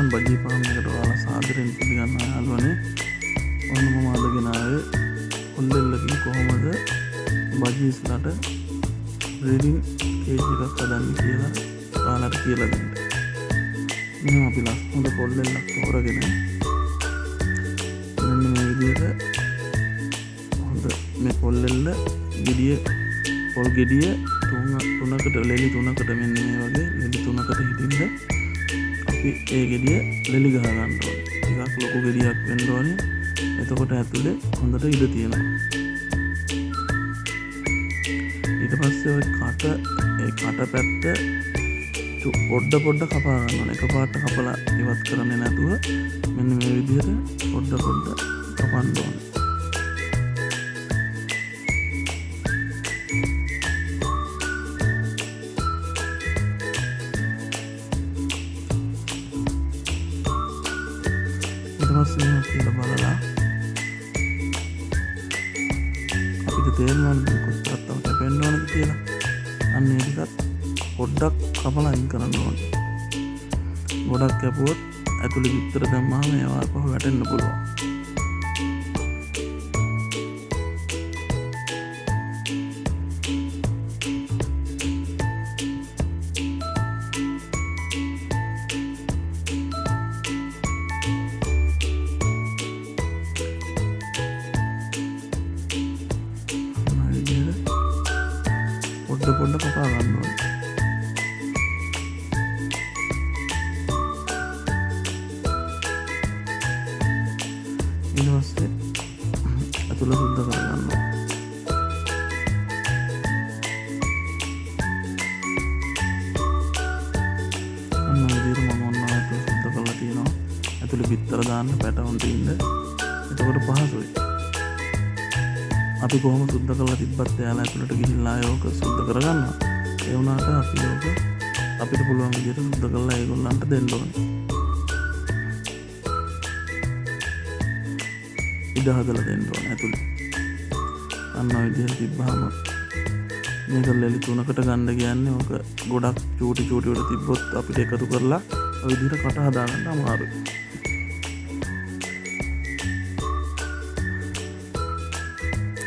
සුදර්ශන් බජී farm එකට ඔයාලා සාදරයෙන් පිළිගන්නවා යාළුවනේ. ඔන්න මම අද ගෙනාවේ කොල්ලෙල්ලකින් කොහොමද බජීස්ලට බ්‍රීඩින් කේජ් එකක් හදන්නේ කියලා ඔයාලට කියලා දෙන්න. මෙහෙම අපි ලස්සනට කොල්ලෙල්ලක් තෝරගෙන මෙන්න මේ විදිහට හොඳ මේ කොල්ලෙල්ල ගෙඩිය පොල් ගෙඩිය තුනකට ලෙලි තුනකට මෙන්න මේ වගේ ලෙලි තුනකට හිටින්න අපි ඒ ගෙඩිය ලෙලි ගහ ගන්න ඕනේ. ටිකක් ලොකු ගෙඩියක් වෙන්න ඕනේ. එතකොට ඇතුලේ හොඳට ඉඩ තියෙනවා. ඊට පස්සේ ඔය කට පැත්ත පොඩ්ඩ කපා ගන්න ඕනේ. එකපාරට කපලා ඉවත් කරන්නේ නැතුව මෙන්න මේ විදිහට පොඩ්ඩ කපන්න ඕනේ. ඊට පස්සේ බලලා අපිට තේරෙනවා කොච්චරක් තව කැපෙන්න ඕනද කියලා. අන්න ඒ ටිකත් පොඩ්ඩක් කපලා අයින් කරන්න ඕනේ. ගොඩක් කැපුවොත් ඇතුලේ විතර දැම්මම ඒවා පහ වැටෙන්න පුළුවන්. පොඩ්ඩ කපා ගන්න ඕනේ. ඊට පස්සේ අතුල සුද්ධ කරගන්න ඕනේ. අන්න විදිහට මම ඔන්න අතුල සුද්ධ කරලා තියෙනවා. අතුල පිටතර දාන්න පැටවුන් තින්න. එතකොට පහසුයි. අපි කොහොම සුද්ධ කරලා තිබ්බත් එයාලා ඇතුළට ගිහිල්ලා ඒක සුද්ධ කරගන්නවා. ඒ වුණාට අපි ඒක අපිට පුළුවන් විදිහට සුද්ධ කරලා ඒගොල්ලන්ට දෙන්න ඕනේ. ඉඩ හදලා දෙන්න ඕනේ ඇතුළේ. අන්න ඔය විදිහට තිබ්බහම මේක ලෙලි තුනකට ගන්න කියන්නේ ඕක ගොඩක් චූටි වල තිබ්බොත් අපිට එකතු කරලා ඔය විදිහට කට හදාගන්න අමාරුයි.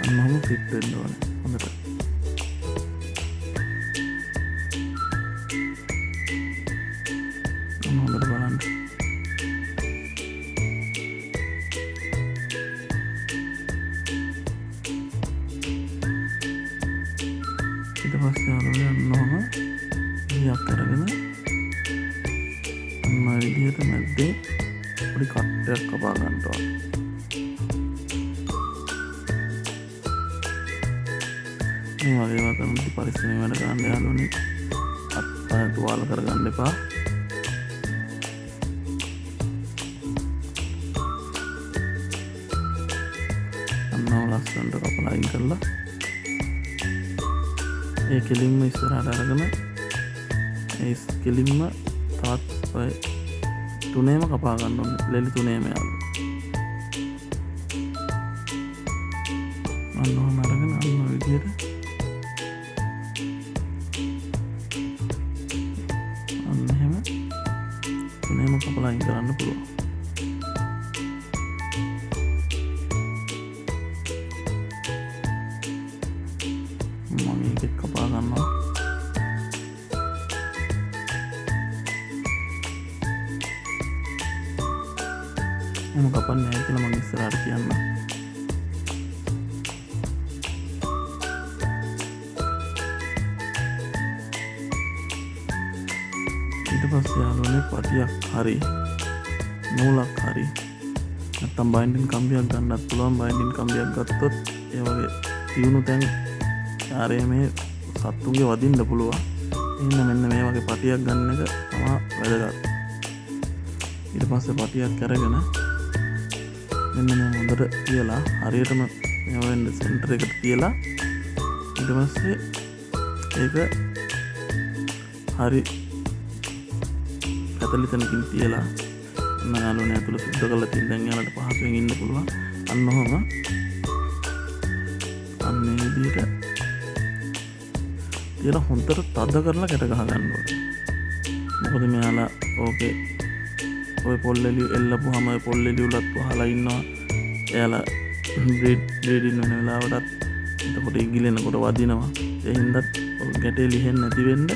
අන්නම ෆිට වෙන්න ඕනේ හොඳට. හොඳට බලන්න. ඊට පස්සේ අරගෙන යන්නම ඊයක් අරගෙන අන්න විදිහට මැද්දේ පොඩි කට්ටයක් කපා ගන්න ඕනේ. මේ වගේ වතන පරිස්සමෙන් වැඩ කරන්න යාළුවනේ. අත්පය තුවාල කරගන්න එපා. අන්නව ලස්සනට කපලා අයින් කරලා ඒ කෙලින්ම ඉස්සරහට අරගෙන ඒ කෙලින්ම තවත් ඔය තුනේම කපා ගන්න ඕනේ. ලෙලි තුනේම යාළුවා. අන්නවම අරගෙන අන්න විදියට තුනේම කපලා අයින් කරන්න පුළුවන්. මම මේකත් කපා ගන්නවා. මම කපන්නේ නැහැ කියලා මම ඉස්සරහට කියන්නම්. ඊට පස්සේ යාළුවනේ පටියක් හරි නූලක් හරි නැත්තම් බයින්ඩින් කම්බියක් ගන්නත් පුළුවන්. බයින්ඩින් කම්බියක් ගත්තොත් ඒ වගේ තියුණු තැන් ආරේ මේ සත්තුන්ගේ වදින්න පුළුවන්. එහෙනම් මෙන්න මේ වගේ පටියක් ගන්න එක තමයි වැදගත්. ඊට පස්සේ පටියක් අරගෙන මෙන්න මේ හොඳට තියලා හරියටම මේ වෙන්න සෙන්ටර් එකට තියලා ඊට පස්සේ ඒක හරි පැතලි තැනකින් තියලා අන්න යාළුවනේ ඇතුළ සුද්ධ කරලා තින් දැන් යාළුවට පහසුවෙන් ඉන්න පුළුවන්. අන්න ඔහම අන්න මේ විදිහට තියලා හොඳට තද කරලා කැට ගහ ගන්න ඕනේ. මොකද මෙයාලා ඕකේ ඔය පොල්ලෙලිය එල්ලපුවාම ඔය පොල්ලෙලිය උලත් වහලා ඉන්නවා. එයාලා බ්‍රීඩින් වෙන වෙලාවටත් එතකොට ඉගිලෙනකොට වදිනවා. ඒ හින්දා ගැටේ ලිහෙන්නේ නැති වෙන්න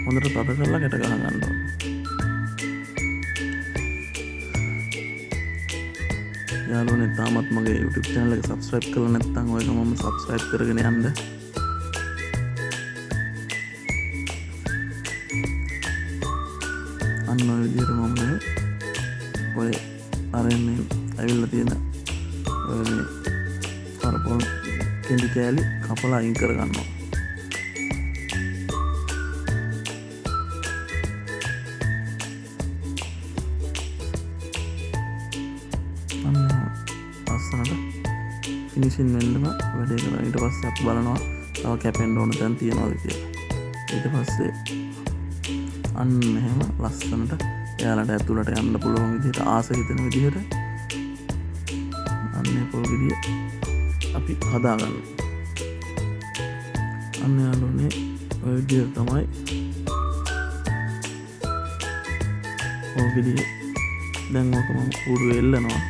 හොඳට තද කරලා ගැට ගහ ගන්න ඕනේ. යාළුවනේ තාමත් මගේ YouTube channel එක subscribe කරලා නැත්නම් ඔයක මම subscribe කරගෙන යන්න. අන්න ඔය විදිහට මම ඔය අරන්නේ ඇවිල්ලා තියෙන ඔය මේ කරපොල් කෙන්ඩි කෑලි කපලා අයින් කර ගන්නවා. ෆිනිෂින් වෙන්නම වැඩේ කරලා ඊට පස්සේ අපි බලනවා තව කැපෙන්න ඕන තැන් තියනවාද කියලා. ඊට පස්සේ අන්න එහෙම ලස්සනට එයාලට ඇතුළට යන්න පුළුවන් විදිහට ආස හිතෙන විදිහට අන්නේ පොල් ගෙඩිය අපි හදාගන්න. අන්න යාළුවනේ ඔය විදිහට තමයි පොල් ගෙඩිය දැන් ඕක මම ඌරු එල්ලනවා.